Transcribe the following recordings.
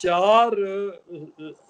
4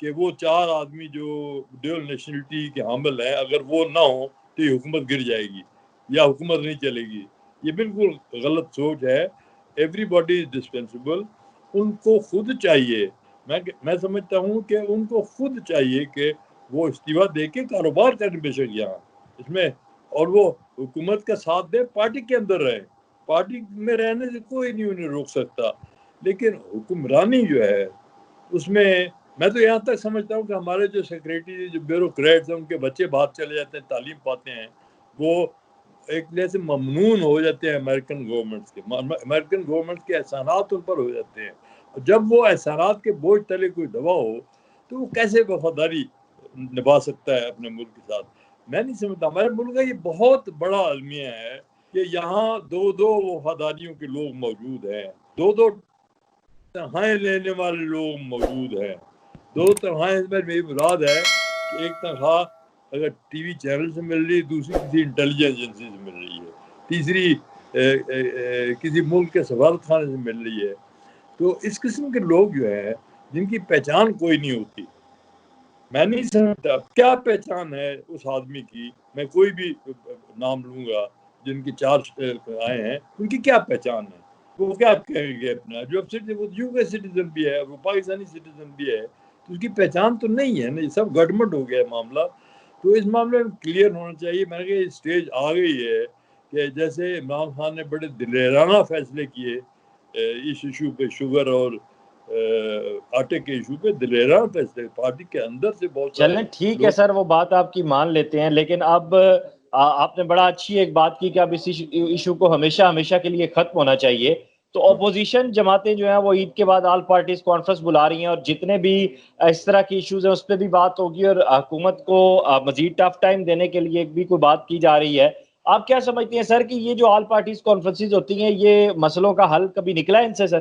کہ وہ 4 آدمی جو ڈیول نیشنلٹی کے حامل ہیں اگر وہ نہ ہوں تو یہ حکومت گر جائے گی یا حکومت نہیں چلے گی. یہ بالکل غلط سوچ ہے. Every body is ڈسپینسیبل. ان کو خود چاہیے, میں سمجھتا ہوں کہ ان کو خود چاہیے کہ وہ استعفیٰ دے کے کاروبار کرنے بے شک یہاں اس میں, اور وہ حکومت کا ساتھ دے, پارٹی کے اندر رہے. پارٹی میں رہنے سے کوئی نہیں انہیں روک سکتا, لیکن حکمرانی جو ہے اس میں تو یہاں تک سمجھتا ہوں کہ ہمارے جو سیکریٹری جو بیوروکریٹس ہیں ان کے بچے باہر چلے جاتے ہیں, تعلیم پاتے ہیں, وہ ایک طرح سے ممنون ہو جاتے ہیں امریکن گورنمنٹ کے. امریکن گورنمنٹ کے احسانات ان پر ہو جاتے ہیں. جب وہ احسانات کے بوجھ تلے کوئی دبا ہو تو وہ کیسے وفاداری نبھا سکتا ہے اپنے ملک کے ساتھ؟ میں نہیں سمجھتا. ہمارے ملک کا یہ بہت بڑا المیہ ہے کہ یہاں 2 وفاداریوں کے لوگ موجود ہیں, 2 تنخواہیں لینے والے لوگ موجود ہیں. 2 تنخواہیں میں میری مراد ہے کہ ایک تنخواہ اگر ٹی وی چینل سے مل رہی ہے, دوسری کسی انٹیلیجنس ایجنسی سے مل رہی ہے, تیسری کسی ملک کے سفارت خانے سے مل رہی ہے. تو اس قسم کے لوگ جو ہیں جن کی پہچان کوئی نہیں ہوتی, میں نہیں سمجھتا کیا پہچان ہے اس آدمی کی. میں کوئی بھی نام لوں گا جن کی 4 آئے ہیں, ان کی کیا پہچان ہے؟ وہ کیا کہیں گے اپنا, جو وہ یو کے سٹیزن بھی ہے, وہ پاکستانی سٹیزن بھی ہے, تو اس کی پہچان تو نہیں ہے نا. یہ سب گڑبڑ ہو گیا ہے معاملہ. تو اس معاملے میں کلیئر ہونا چاہیے. میں نے کہا یہ سٹیج آ گئی ہے کہ جیسے عمران خان نے بڑے دلیرانہ فیصلے کیے اس ایشو پہ, شوگر اور آٹے کے ایشو پہ دلیرانہ فیصلے, پارٹی کے اندر سے بہت سارے چلیں ٹھیک ہے سر, وہ بات آپ کی مان لیتے ہیں, لیکن اب آپ نے بڑا اچھی ایک بات کی کہ اب اس ایشو کو ہمیشہ کے لیے ختم ہونا چاہیے. تو اپوزیشن جماعتیں جو ہیں وہ عید کے بعد آل پارٹیز کانفرنس بلا رہی ہیں, اور جتنے بھی اس طرح کی ایشوز ہیں اس پہ بھی بات ہوگی, اور حکومت کو مزید ٹف ٹائم دینے کے لیے بھی کوئی بات کی جا رہی ہے. آپ کیا سمجھتے ہیں سر کہ یہ جو آل پارٹیز کانفرنسز ہوتی ہیں یہ مسئلوں کا حل کبھی نکلا ہے ان سے سر؟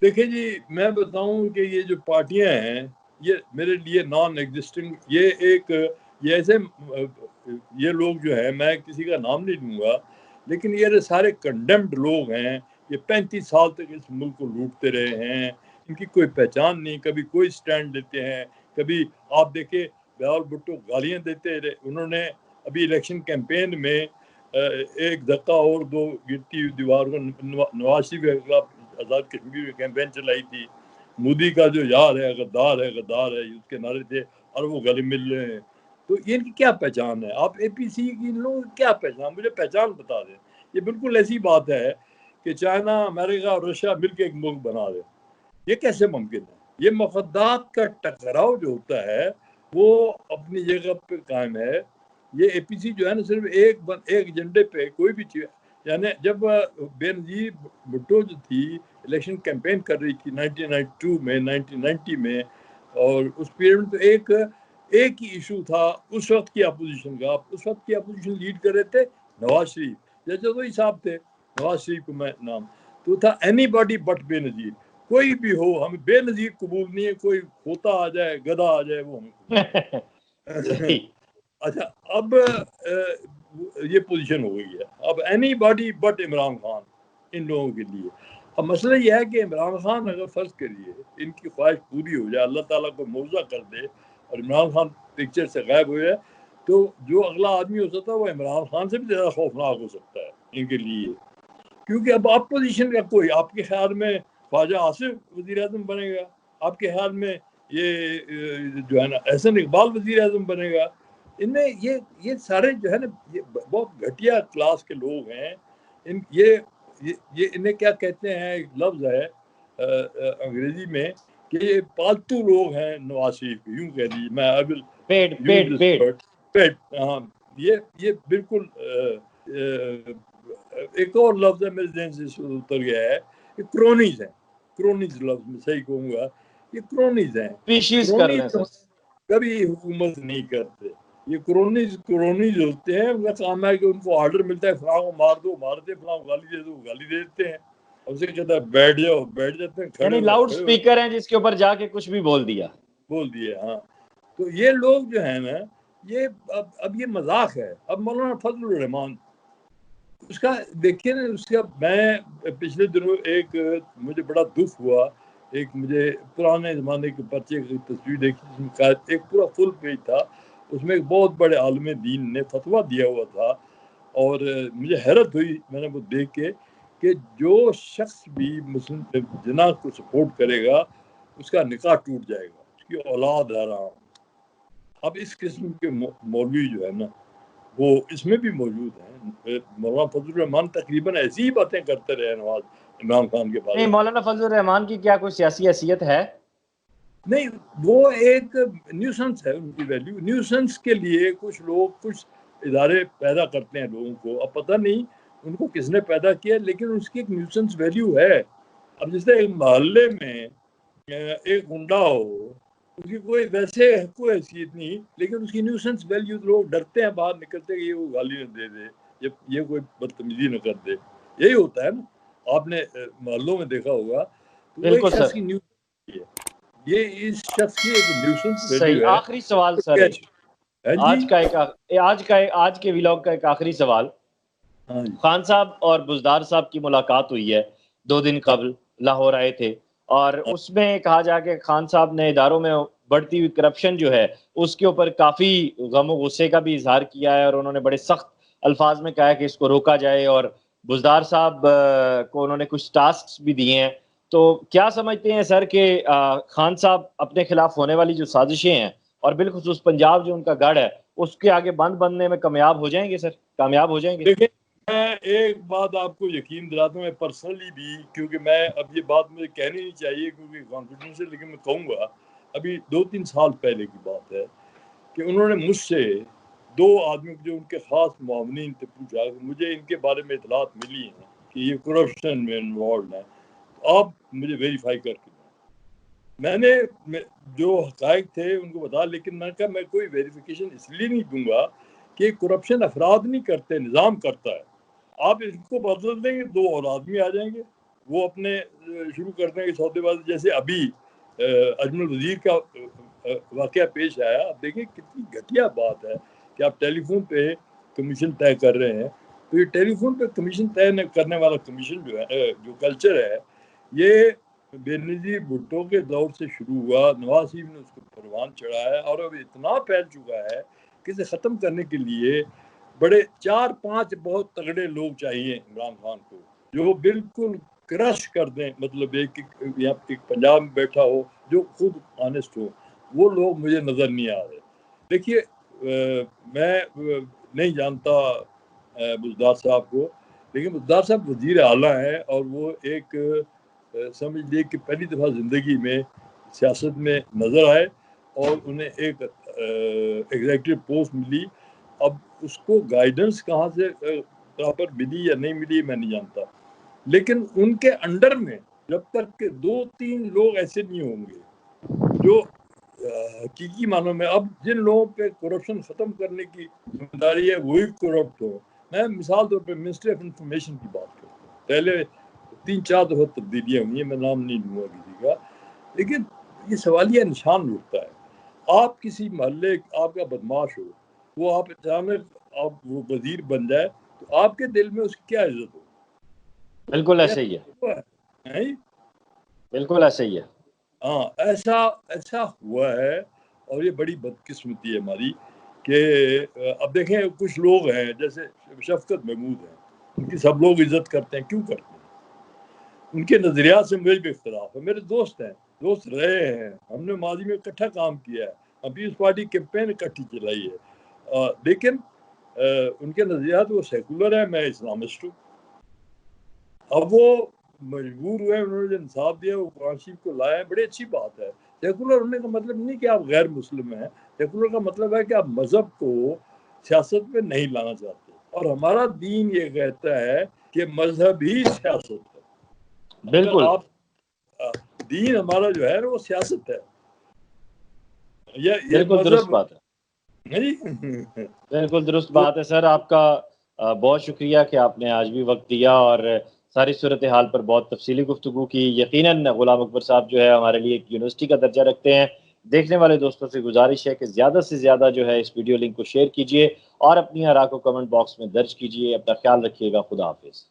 دیکھیں جی, میں بتاؤں کہ یہ جو پارٹیاں ہیں یہ میرے لیے نان ایگزسٹنگ, یہ ایسے یہ لوگ جو ہیں, میں کسی کا نام نہیں لوں گا, لیکن یہ سارے کنڈیمڈ لوگ ہیں. یہ 35 سال تک اس ملک کو لوٹتے رہے ہیں, ان کی کوئی پہچان نہیں, کبھی کوئی سٹینڈ لیتے ہیں, کبھی آپ دیکھیں بلاول بھٹو گالیاں دیتے رہے. انہوں نے ابھی الیکشن کیمپین میں ایک دھکا اور 2 گرتی ہوئی دیوار کو نواز شریف کے خلاف آزاد کشمیر میں کیمپین چلائی تھی. مودی کا جو یار ہے غدار ہے غدار ہے, اس کے نعرے تھے, اور وہ گلے مل رہے ہیں. تو ان کی کیا پہچان ہے؟ آپ اے پی سی کی لوگوں کی کیا پہچان, مجھے پہچان بتا دیں. یہ بالکل ایسی بات ہے کہ چائنا, امریکہ اور رشیا مل کے ایک ملک بنا دے. یہ کیسے ممکن ہے؟ یہ مفادات کا ٹکراؤ جو ہوتا ہے وہ اپنی جگہ پہ قائم ہے. یہ اے پی سی جو ہے نا صرف ایک ایجنڈے پہ کوئی بھی چیز, یعنی جب بے نظیر بھٹو جو تھی الیکشن کیمپین کر رہی تھی 1992 میں 1990 میں, اور اس پیریڈ میں تو ایک ہی ایشو تھا اس وقت کی اپوزیشن کا. اس وقت کی اپوزیشن لیڈ کر رہے تھے نواز شریف, جیسے وہی صاحب تھے نواز شریف کو میں نام تو تھا اینی باڈی بٹ بے نظیر. کوئی بھی ہو, ہمیں بے نظیر قبول نہیں ہے, کوئی ہوتا آ جائے گدھا آ جائے وہ ہمیں اچھا, اب یہ پوزیشن ہو گئی ہے. اب anybody but Imran Khan ان لوگوں کے لیے. اب مسئلہ یہ ہے کہ عمران خان اگر فرض کریے ان کی خواہش پوری ہو جائے, اللہ تعالیٰ کو معجزہ کر دے اور عمران خان پکچر سے غائب ہو جائے, تو جو اگلا آدمی ہو سکتا ہے وہ عمران خان سے بھی زیادہ خوفناک ہو سکتا ہے ان کے لیے. کیونکہ اب اپوزیشن کا کوئی, آپ کے خیال میں خواجہ آصف وزیر اعظم بنے گا, آپ کے خیال میں یہ جو ہے نا احسن اقبال وزیر اعظم بنے گا, ان میں یہ سارے جو ہے نا یہ بہت گھٹیا کلاس کے لوگ ہیں. یہ انہیں کیا کہتے ہیں, ایک لفظ ہے انگریزی میں کہ یہ پالتو لوگ ہیں نواز شریف کے, یوں کہہ دیجیے, میں پیٹ. ہاں, یہ بالکل ایک اور لفظ ہے میرے ذہن سے اتر گیا ہے, یہ کرونیز ہیں. کرونیز لفظ میں صحیح کہوں گا, یہ کرونیز ہیں. کرونیز کبھی حکومت نہیں کرتے. یہ کرونیز ہوتے ہیں, ان کا کام ہے کہ ان کو آرڈر ملتا ہے فلاں کو مار دو, مارتے, فلاں کو گالی دے دو, گالی دے دیتے ہیں. اب سے کہتا ہے بیٹھ جاؤ, بیٹھ جاتے ہیں, یعنی لاؤڈ سپیکر ہیں جس کے اوپر جا کے کچھ بھی بول دیا. ہاں. تو یہ لوگ جو ہیں نا یہ اب یہ مذاق ہے. اب مولانا فضل الرحمان اس کا دیکھیے نا, اس کا میں پچھلے دنوں مجھے بڑا دکھ ہوا ایک مجھے پرانے زمانے کے پرچے کی تصویر دیکھی جس میں ایک پورا فل پیج تھا، اس میں ایک بہت بڑے عالم دین نے فتویٰ دیا ہوا تھا، اور مجھے حیرت ہوئی میں نے وہ دیکھ کے کہ جو شخص بھی مسلم جناح کو سپورٹ کرے گا اس کا نکاح ٹوٹ جائے گا، اس کی اولاد حرام۔ اب اس قسم کے مولوی جو ہے نا وہ اس میں بھی موجود ہیں۔ مولانا فضل الرحمان تقریباً ایسی ہی باتیں کرتے رہے نواز عمران خان کے بارے نہیں، میں۔ مولانا فضل الرحمان کی کیا کوئی سیاسی حیثیت ہے؟ نہیں، وہ ایک نیوسنس ہے، ان کی ویلیو نیوسنس کے لیے کچھ لوگ کچھ ادارے پیدا کرتے ہیں لوگوں کو، اب پتہ نہیں ان کو کس نے پیدا کیا، لیکن اس کی ایک نیوسنس ویلیو ہے۔ اب جس طرح ایک محلے میں ایک گنڈا ہو، اس کی کوئی ویسے کوئی حیثیت نہیں، لیکن اس کی نیوسنس ویلیو، لوگ ڈرتے ہیں باہر نکلتے کہ یہ وہ گالی نہ دے دے، یہ کوئی بدتمیزی نہ کر دے۔ یہی ہوتا ہے نا، آپ نے محلوں میں دیکھا ہوگا، تو وہ ایک بالکل شخص سر، کی نیوسنس ہے، یہ اس شخص کی ایک نیوسنس صحیح۔ ویلیو ہے۔ آخری سوال سر، جی آج کے ویلاگ کا ایک آخری سوال۔ ہاں جی، خان صاحب اور بزدار صاحب کی ملاقات ہوئی ہے 2 دن قبل، لاہور آئے تھے، اور اس میں کہا جا کہ خان صاحب نے اداروں میں بڑھتی ہوئی کرپشن جو ہے اس کے اوپر کافی غم و غصے کا بھی اظہار کیا ہے، اور انہوں نے بڑے سخت الفاظ میں کہا ہے کہ اس کو روکا جائے، اور بزدار صاحب کو انہوں نے کچھ ٹاسکس بھی دیے ہیں۔ تو کیا سمجھتے ہیں سر کہ خان صاحب اپنے خلاف ہونے والی جو سازشیں ہیں، اور بالخصوص پنجاب جو ان کا گڑھ ہے، اس کے آگے بند بننے میں کامیاب ہو جائیں گے سر؟ کامیاب ہو جائیں گے؟ دیکھیں میں ایک بات آپ کو یقین دلاتا ہوں، میں پرسنلی بھی، کیونکہ میں اب یہ بات مجھے کہنی نہیں چاہیے کیونکہ کانفیڈنس ہے، لیکن میں کہوں گا، ابھی 2-3 سال پہلے کی بات ہے کہ انہوں نے مجھ سے 2 آدمی جو ان کے خاص معاونین سے پوچھا کہ مجھے ان کے بارے میں اطلاعات ملی ہیں کہ یہ کرپشن میں انوالوڈ ہیں، تو آپ مجھے ویریفائی کر کے دیں۔ میں نے جو حقائق تھے ان کو بتا، لیکن میں نے کہا میں کوئی ویریفیکیشن اس لیے نہیں دوں گا کہ کرپشن افراد نہیں کرتے، نظام کرتا ہے۔ آپ اس کو بدل دیں گے 2 اور آدمی آ جائیں گے، وہ اپنے شروع کر دیں گے سودے بازی، جیسے ابھی اجمل وزیر کا واقعہ پیش آیا۔ آپ دیکھیں کتنی گھٹیا بات ہے کہ آپ ٹیلی فون پہ کمیشن طے کر رہے ہیں، تو یہ ٹیلی فون پہ کمیشن طے کرنے والا کمیشن جو ہے، جو کلچر ہے، یہ بے نظیر بھٹو کے دور سے شروع ہوا، نواز شریف نے اس کو پروان چڑھایا، اور اب اتنا پھیل چکا ہے کہ اسے ختم کرنے کے لیے بڑے 4-5 بہت تگڑے لوگ چاہیے عمران خان کو، جو بالکل کرش کر دیں، مطلب ایک پنجاب میں بیٹھا ہو جو خود آنےسٹ ہو، وہ لوگ مجھے نظر نہیں آ رہے۔ دیکھیے میں نہیں جانتا بزدار صاحب کو، لیکن بزدار صاحب وزیر اعلیٰ ہیں، اور وہ ایک سمجھ لیے کہ پہلی دفعہ زندگی میں سیاست میں نظر آئے اور انہیں ایک ایگزیکٹو پوسٹ ملی۔ اب اس کو گائیڈنس کہاں سے پراپر ملی یا نہیں ملی میں نہیں جانتا، لیکن ان کے انڈر میں جب تک کہ 2-3 لوگ ایسے نہیں ہوں گے جو حقیقی معنوں میں، اب جن لوگوں پہ کرپشن ختم کرنے کی ذمہ داری ہے وہی کرپٹ ہو۔ میں مثال طور پہ منسٹری آف انفارمیشن کی بات کرتا ہوں، پہلے 3-4 دفعہ تبدیلیاں ہوئی ہیں، میں نام نہیں لوں گا کسی کا، لیکن یہ سوالیہ نشان اٹھتا ہے۔ آپ کسی محلے آپ کا بدماش ہو، وہ آپ اچانک آپ وہ وزیر بن جائے، تو آپ کے دل میں اس کی کیا عزت ہو؟ بالکل ایسے ہی ہے، بالکل ایسے ہی ہے۔ ہاں، ایسا ہوا ہے، اور یہ بڑی بدقسمتی ہے ہماری کہ اب دیکھیں کچھ لوگ ہیں جیسے شفقت محمود ہیں، ان کی سب لوگ عزت کرتے ہیں، کیوں کرتے ہیں؟ ان کے نظریات سے مجھے بھی اختلاف ہے، میرے دوست ہیں، دوست رہے ہیں، ہم نے ماضی میں اکٹھا کام کیا ہے، ہم پیپلز پارٹی کیمپین اکٹھی چلائی ہے، لیکن ان کے نظریات وہ سیکولر ہیں، میں اسلامسٹ ہوں۔ اب وہ مجبور ہوئے، انہوں نے جو انصاف دیا وہ قرآن شریف کو لائے، بڑی اچھی بات ہے۔ سیکولر ہونے کا مطلب نہیں کہ آپ غیر مسلم ہیں، سیکولر کا مطلب ہے کہ آپ مذہب کو سیاست میں نہیں لانا چاہتے، اور ہمارا دین یہ کہتا ہے کہ مذہب ہی سیاست ہے۔ بالکل آپ دین ہمارا جو ہے وہ سیاست ہے، یہ بالکل درست مذہب بات ہے، بالکل درست بات ہے سر۔ آپ کا بہت شکریہ کہ آپ نے آج بھی وقت دیا اور ساری صورتحال پر بہت تفصیلی گفتگو کی۔ یقیناً غلام اکبر صاحب جو ہے ہمارے لیے ایک یونیورسٹی کا درجہ رکھتے ہیں۔ دیکھنے والے دوستوں سے گزارش ہے کہ زیادہ سے زیادہ جو ہے اس ویڈیو لنک کو شیئر کیجئے اور اپنی آراء کو کمنٹ باکس میں درج کیجئے۔ اپنا خیال رکھیے گا، خدا حافظ۔